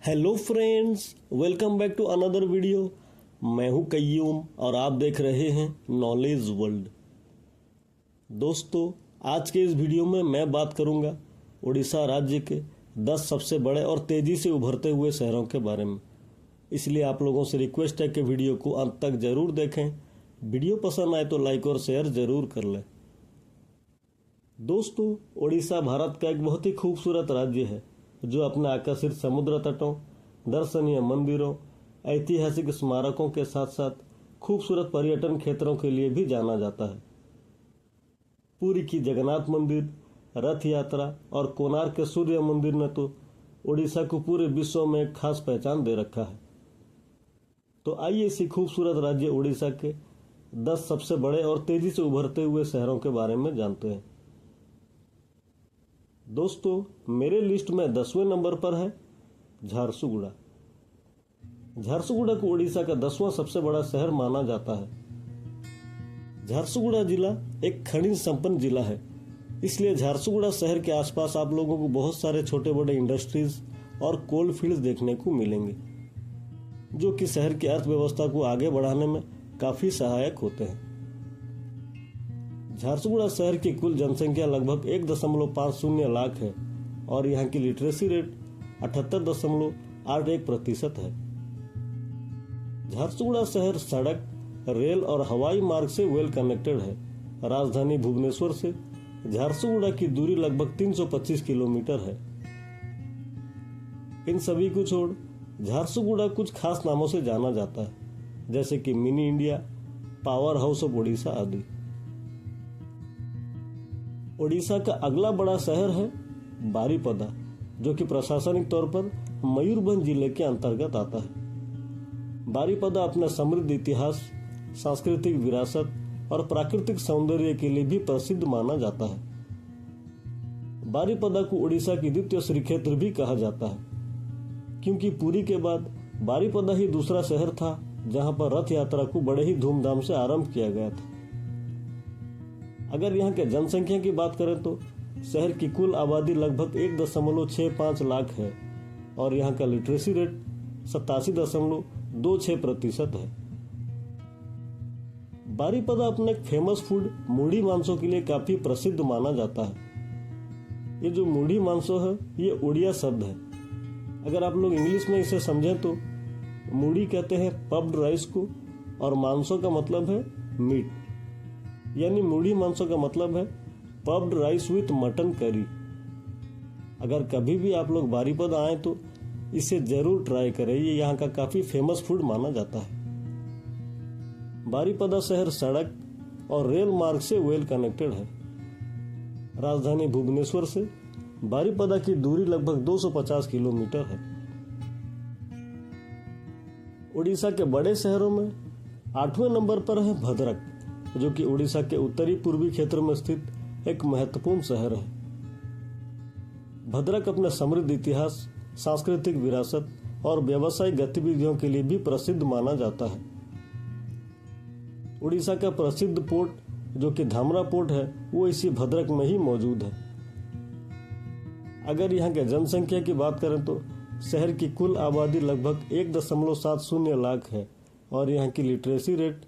Hello friends, welcome back to another video. मैं हूं कय्यूम और आप देख रहे हैं नॉलेज वर्ल्ड। दोस्तों, आज के इस वीडियो में मैं बात करूंगा उड़ीसा राज्य के 10 सबसे बड़े और तेज़ी से उभरते हुए शहरों के बारे में। इसलिए आप लोगों से रिक्वेस्ट है कि वीडियो को अंत तक ज़रूर देखें। वीडियो पसंद आए तो लाइक और शेयर ज़रूर कर लें। दोस्तों, उड़ीसा भारत का एक बहुत ही खूबसूरत राज्य है जो अपने आकर्षित समुद्र तटों, दर्शनीय मंदिरों, ऐतिहासिक स्मारकों के साथ साथ खूबसूरत पर्यटन क्षेत्रों के लिए भी जाना जाता है। पुरी की जगन्नाथ मंदिर, रथ यात्रा और कोणार्क के सूर्य मंदिर ने तो उड़ीसा को पूरे विश्व में एक खास पहचान दे रखा है। तो आइए इसी खूबसूरत राज्य उड़ीसा के 10 सबसे बड़े और तेजी से उभरते हुए शहरों के बारे में जानते हैं। दोस्तों, मेरे लिस्ट में 10वें नंबर पर है झारसुगुड़ा। झारसुगुड़ा को उड़ीसा का 10वां सबसे बड़ा शहर माना जाता है। झारसुगुड़ा जिला एक खनिज संपन्न जिला है, इसलिए झारसुगुड़ा शहर के आसपास आप लोगों को बहुत सारे छोटे बड़े इंडस्ट्रीज और कोल फील्ड्स देखने को मिलेंगे, जो कि शहर की अर्थव्यवस्था को आगे बढ़ाने में काफी सहायक होते हैं। झारसुगुड़ा शहर की कुल जनसंख्या लगभग 1.50 लाख है और यहाँ की लिटरेसी रेट 78.81% है। झारसुगुड़ा शहर सड़क, रेल और हवाई मार्ग से वेल कनेक्टेड है। राजधानी भुवनेश्वर से झारसुगुड़ा की दूरी लगभग 325 किलोमीटर है। इन सभी को छोड़ झारसुगुड़ा कुछ खास नामों से जाना जाता है, जैसे कि mini India, power house of Orissa आदि। उड़ीसा का अगला बड़ा शहर है बारिपदा, जो कि प्रशासनिक तौर पर मयूरभंज जिले के अंतर्गत आता है। बारिपदा अपने समृद्ध इतिहास, सांस्कृतिक विरासत और प्राकृतिक सौंदर्य के लिए भी प्रसिद्ध माना जाता है। बारिपदा को उड़ीसा की द्वितीय श्रीक्षेत्र भी कहा जाता है, क्योंकि पुरी के बाद बारिपदा ही दूसरा शहर था जहां पर रथ यात्रा को बड़े ही धूमधाम से आरंभ किया गया था। अगर यहाँ के जनसंख्या की बात करें तो शहर की कुल आबादी लगभग 1.65 लाख है और यहाँ का लिटरेसी रेट 87.26% है। बारिपदा अपने एक फेमस फूड मूढ़ी मांसो के लिए काफी प्रसिद्ध माना जाता है। ये जो मूढ़ी मांसो है, ये उड़िया शब्द है। अगर आप लोग इंग्लिश में इसे समझें तो मूढ़ी कहते हैं पफ्ड राइस को, और मांसो का मतलब है मीट, यानी मूढ़ी मांसो का मतलब है puffed rice with mutton curry. अगर कभी भी आप लोग बारिपदा आए तो इसे जरूर ट्राई करें, ये यहाँ का काफी फेमस फूड माना जाता है। बारिपदा शहर सड़क और रेल मार्ग से वेल कनेक्टेड है। राजधानी भुवनेश्वर से बारिपदा की दूरी लगभग 250 किलोमीटर है। उड़ीसा के बड़े शहरों में 8वें नंबर पर है भद्रक, जो कि उड़ीसा के उत्तरी पूर्वी क्षेत्र में स्थित एक महत्वपूर्ण शहर है। भद्रक अपने समृद्ध इतिहास, सांस्कृतिक विरासत और व्यावसायिक गतिविधियों के लिए भी प्रसिद्ध माना जाता है। उड़ीसा का प्रसिद्ध पोर्ट, जो कि धामरा पोर्ट है, वो इसी भद्रक में ही मौजूद है। अगर यहाँ के जनसंख्या की बात करें तो शहर की कुल आबादी लगभग 1.70 लाख है और यहाँ की लिटरेसी रेट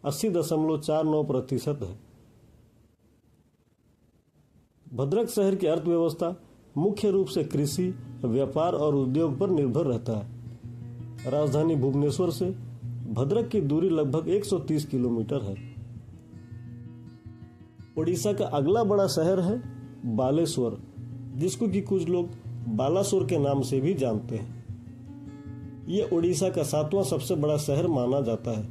80.49% है। भद्रक शहर की अर्थव्यवस्था मुख्य रूप से कृषि, व्यापार और उद्योग पर निर्भर रहता है। राजधानी भुवनेश्वर से भद्रक की दूरी लगभग 130 किलोमीटर है। उड़ीसा का अगला बड़ा शहर है बालेश्वर, जिसको कि कुछ लोग बालासोर के नाम से भी जानते हैं। ये उड़ीसा का 7वां सबसे बड़ा शहर माना जाता है,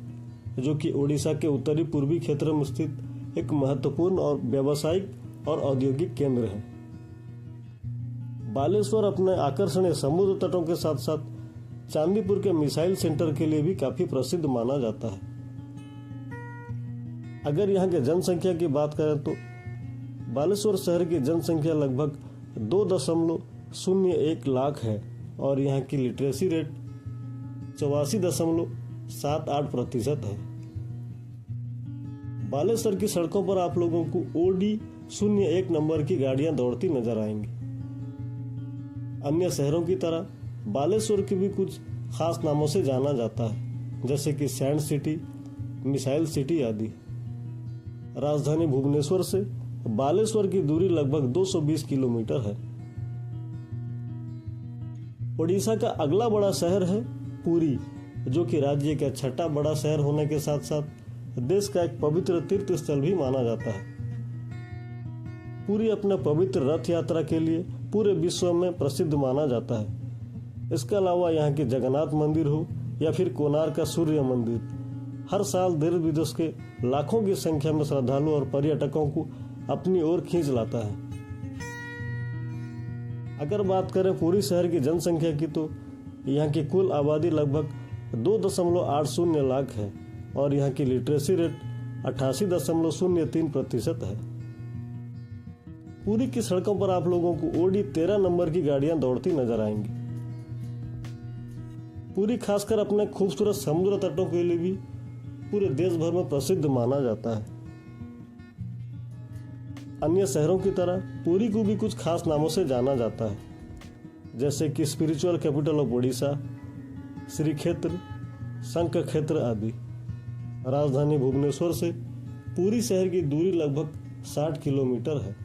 जो कि उड़ीसा के उत्तरी पूर्वी क्षेत्र में स्थित एक महत्वपूर्ण और व्यावसायिक और औद्योगिक केंद्र है। बालेश्वर अपने आकर्षणीय समुद्र तटों के साथ साथ चांदीपुर के मिसाइल सेंटर के लिए भी काफी प्रसिद्ध माना जाता है। अगर यहाँ के जनसंख्या की बात करें तो बालेश्वर शहर की जनसंख्या लगभग 2.01 लाख है और यहाँ की लिटरेसी रेट 84.78% है। बालेश्वर की सड़कों पर आप लोगों को OD01 नंबर की गाड़ियां दौड़ती नजर आएंगी। अन्य शहरों की तरह बालेश्वर की भी कुछ खास नामों से जाना जाता है, जैसे कि सैंड सिटी, मिसाइल सिटी आदि। राजधानी भुवनेश्वर से बालेश्वर की दूरी लगभग 220 किलोमीटर है। ओडिशा का अगला बड़ा शहर है पुरी, जो कि राज्य का छठा बड़ा शहर होने के साथ साथ देश का एक पवित्र तीर्थ स्थल भी माना जाता है। पुरी अपने पवित्र रथ यात्रा के लिए पूरे विश्व में प्रसिद्ध माना जाता है। इसके अलावा यहाँ के जगन्नाथ मंदिर हो या फिर कोणार्क का सूर्य मंदिर, हर साल देश विदेश के लाखों की संख्या में श्रद्धालु और पर्यटकों को अपनी ओर खींच लाता है। अगर बात करें पूरी शहर की जनसंख्या की, तो यहाँ की कुल आबादी लगभग 2.80 लाख है और यहाँ की लिटरेसी रेट 88.03% है। पूरी की सड़कों पर आप लोगों को ओडी 13 नंबर की गाड़ियां दौड़ती नजर आएंगी। पूरी खासकर अपने खूबसूरत समुद्र तटों के लिए भी पूरे देश भर में प्रसिद्ध माना जाता है। अन्य शहरों की तरह पुरी को भी कुछ खास नामों से जाना जाता है, जैसे कि spiritual capital of Odisha, Shri क्षेत्र, शंख क्षेत्र आदि। राजधानी भुवनेश्वर से पुरी शहर की दूरी लगभग 60 किलोमीटर है।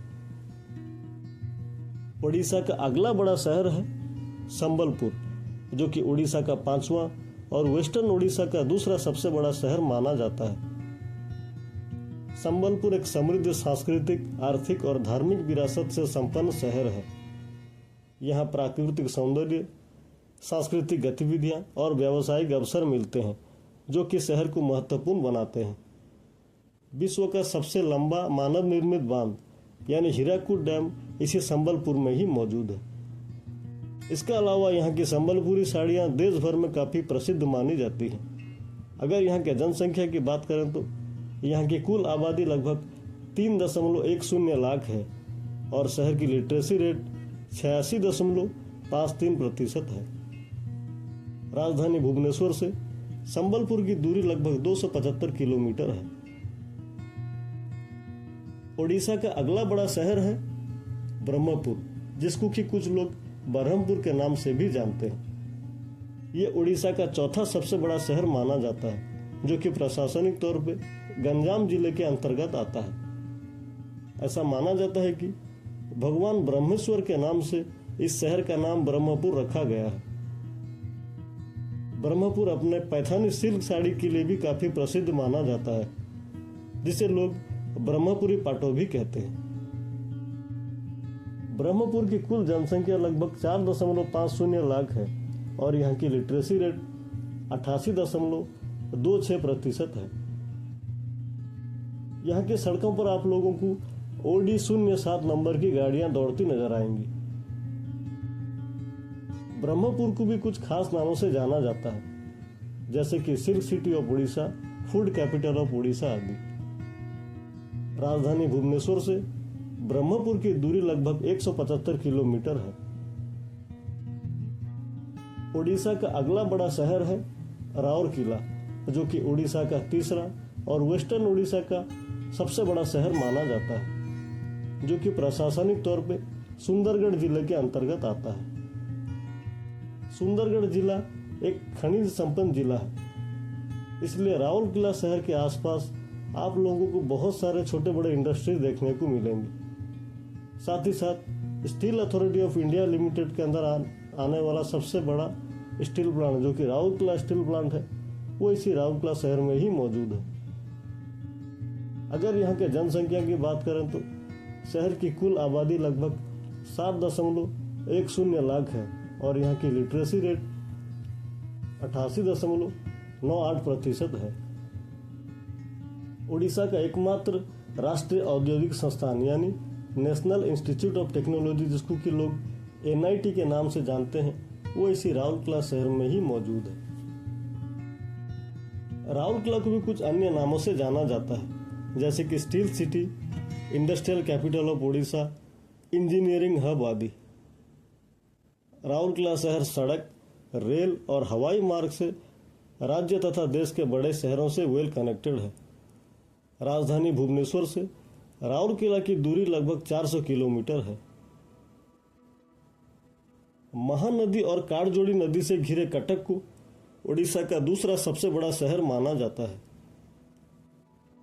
ओडिशा का अगला बड़ा शहर है संबलपुर, जो कि ओडिशा का 5वां और वेस्टर्न ओडिशा का दूसरा सबसे बड़ा शहर माना जाता है। संबलपुर एक समृद्ध सांस्कृतिक, आर्थिक और धार्मिक विरासत से संपन्न शहर है। यहाँ प्राकृतिक सौंदर्य, सांस्कृतिक गतिविधियां और व्यावसायिक अवसर मिलते हैं, जो कि शहर को महत्वपूर्ण बनाते हैं। विश्व का सबसे लंबा मानव निर्मित बांध यानी हीराकुद डैम इसी संबलपुर में ही मौजूद है। इसके अलावा यहाँ की संबलपुरी साड़ियाँ देश भर में काफ़ी प्रसिद्ध मानी जाती हैं। अगर यहाँ के जनसंख्या की बात करें तो यहाँ की कुल आबादी लगभग 3.10 लाख है और शहर की लिटरेसी रेट 86.53% है। राजधानी भुवनेश्वर से संबलपुर की दूरी लगभग 275 किलोमीटर है। ओडिशा का अगला बड़ा शहर है ब्रह्मपुर, जिसको कि कुछ लोग बरहमपुर के नाम से भी जानते हैं। ये ओडिशा का चौथा सबसे बड़ा शहर माना जाता है, जो कि प्रशासनिक तौर पे गंजाम जिले के अंतर्गत आता है। ऐसा माना जाता है कि भगवान ब्रह्मेश्वर के नाम से इस शहर का नाम ब्रह्मपुर रखा गया है। ब्रह्मपुर अपने पैठानी सिल्क साड़ी के लिए भी काफी प्रसिद्ध माना जाता है, जिसे लोग ब्रह्मपुरी पाटो भी कहते हैं। ब्रह्मपुर की कुल जनसंख्या लगभग 4.50 लाख है और यहाँ की लिटरेसी रेट 88.26% है। यहाँ की सड़कों पर आप लोगों को ओडी 07 नंबर की गाड़ियां दौड़ती नजर आएंगी। ब्रह्मपुर को भी कुछ खास नामों से जाना जाता है, जैसे कि silk city of Orissa, food capital of Orissa आदि। राजधानी भुवनेश्वर से ब्रह्मपुर की दूरी लगभग 175 किलोमीटर है। ओडिशा का अगला बड़ा शहर है राउरकेला, जो कि ओडिशा का तीसरा और वेस्टर्न ओडिशा का सबसे बड़ा शहर माना जाता है, जो कि प्रशासनिक तौर पे सुंदरगढ़ जिले के अंतर्गत आता है। सुंदरगढ़ जिला एक खनिज संपन्न जिला है, इसलिए राउरकेला शहर के आसपास आप लोगों को बहुत सारे छोटे बड़े इंडस्ट्रीज देखने को मिलेंगे। साथ ही साथ steel authority of India limited के अंदर आने वाला सबसे बड़ा स्टील प्लांट, जो कि राउरकेला स्टील प्लांट है, वो इसी राउरकेला शहर में ही मौजूद है। अगर यहाँ के जनसंख्या की बात करें तो शहर की कुल आबादी लगभग 7.10 लाख है और यहाँ की लिटरेसी रेट 88.98% है। उड़ीसा का एकमात्र राष्ट्रीय औद्योगिक संस्थान यानी नेशनल इंस्टीट्यूट ऑफ टेक्नोलॉजी, जिसको कि लोग NIT के नाम से जानते हैं, वो इसी राउरकेला शहर में ही मौजूद है। राउरकेला को भी कुछ अन्य नामों से जाना जाता है, जैसे कि steel city, industrial capital of Orissa, engineering hub आदि। राउरकेला शहर सड़क, रेल और हवाई मार्ग से राज्य तथा देश के बड़े शहरों से वेल कनेक्टेड है। राजधानी भुवनेश्वर से राउरकेला की दूरी लगभग 400 किलोमीटर है। महानदी और काटजोड़ी नदी से घिरे कटक को ओडिशा का दूसरा सबसे बड़ा शहर माना जाता है।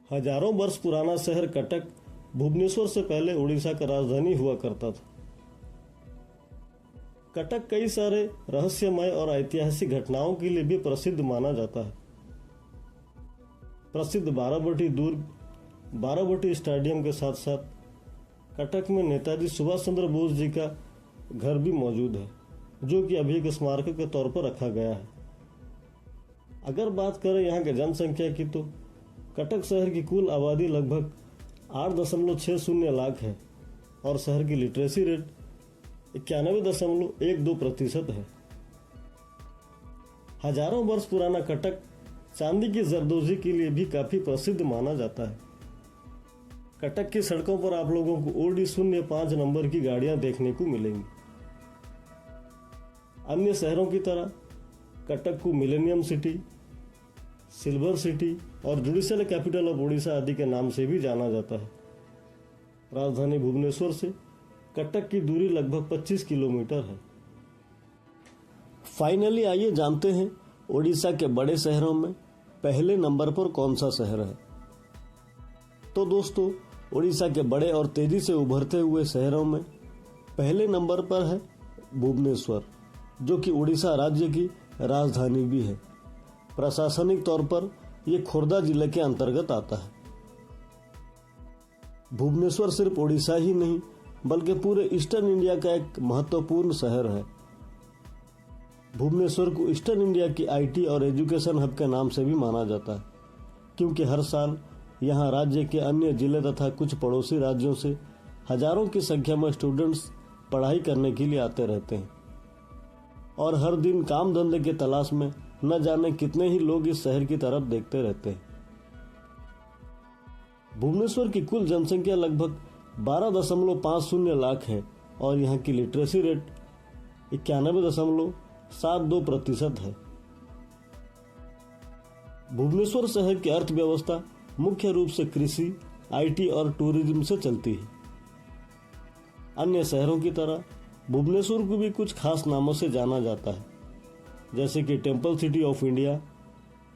हजारों वर्ष पुराना शहर कटक भुवनेश्वर से पहले ओडिशा का राजधानी हुआ करता था। कटक कई सारे रहस्यमय और ऐतिहासिक घटनाओं के लिए भी प्रसिद्ध माना जाता है। प्रसिद्ध बाराबटी दुर्ग, बाराबटी स्टेडियम के साथ साथ कटक में नेताजी सुभाष चंद्र बोस जी का घर भी मौजूद है, जो कि अभी एक स्मारक के तौर पर रखा गया है। अगर बात करें यहाँ के जनसंख्या की, तो कटक शहर की कुल आबादी लगभग 8.60 लाख है और शहर की लिटरेसी रेट 91.12% है। हजारों वर्ष पुराना कटक चांदी की जरदोजी के लिए भी काफी प्रसिद्ध माना जाता है। कटक की सड़कों पर आप लोगों को OD05 नंबर की गाड़ियां देखने को मिलेंगी। अन्य शहरों की तरह कटक को मिलेनियम सिटी, सिल्वर सिटी और जुडिशियल कैपिटल ऑफ ओडिशा आदि के नाम से भी जाना जाता है। राजधानी भुवनेश्वर से कटक की दूरी लगभग 25 किलोमीटर है। फाइनली आइए जानते हैं ओडिशा के बड़े शहरों में पहले नंबर पर कौन सा शहर है। तो दोस्तों, ओडिशा के बड़े और तेजी से उभरते हुए शहरों में पहले नंबर पर है भुवनेश्वर, जो कि ओडिशा राज्य की राजधानी भी है। प्रशासनिक तौर पर यह खोर्धा जिले के अंतर्गत आता है। भुवनेश्वर सिर्फ ओडिशा ही नहीं बल्कि पूरे ईस्टर्न इंडिया का एक महत्वपूर्ण शहर है। भुवनेश्वर को ईस्टर्न इंडिया की IT और एजुकेशन हब के नाम से भी माना जाता है, क्योंकि हर साल यहाँ राज्य के अन्य जिले तथा कुछ पड़ोसी राज्यों से हजारों की संख्या में स्टूडेंट्स पढ़ाई करने के लिए आते रहते हैं और हर दिन काम धंधे की तलाश में न जाने कितने ही लोग इस शहर की तरफ देखते रहते हैं। भुवनेश्वर की कुल जनसंख्या लगभग 12.50 लाख है और यहाँ की लिटरेसी रेट 91.72% है। भुवनेश्वर शहर की अर्थव्यवस्था मुख्य रूप से कृषि, IT और टूरिज्म से चलती है। अन्य शहरों की तरह भुवनेश्वर को भी कुछ खास नामों से जाना जाता है, जैसे कि temple city of India,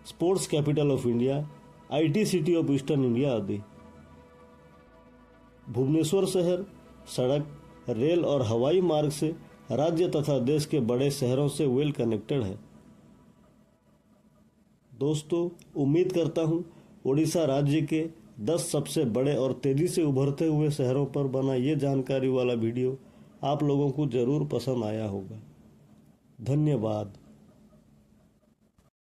sports capital of India, IT city of eastern India आदि। भुवनेश्वर शहर सड़क, रेल और हवाई मार्ग से राज्य तथा देश के बड़े शहरों से वेल कनेक्टेड है। दोस्तों, उम्मीद करता हूँ ओडिशा राज्य के 10 सबसे बड़े और तेजी से उभरते हुए शहरों पर बना ये जानकारी वाला वीडियो आप लोगों को जरूर पसंद आया होगा। धन्यवाद।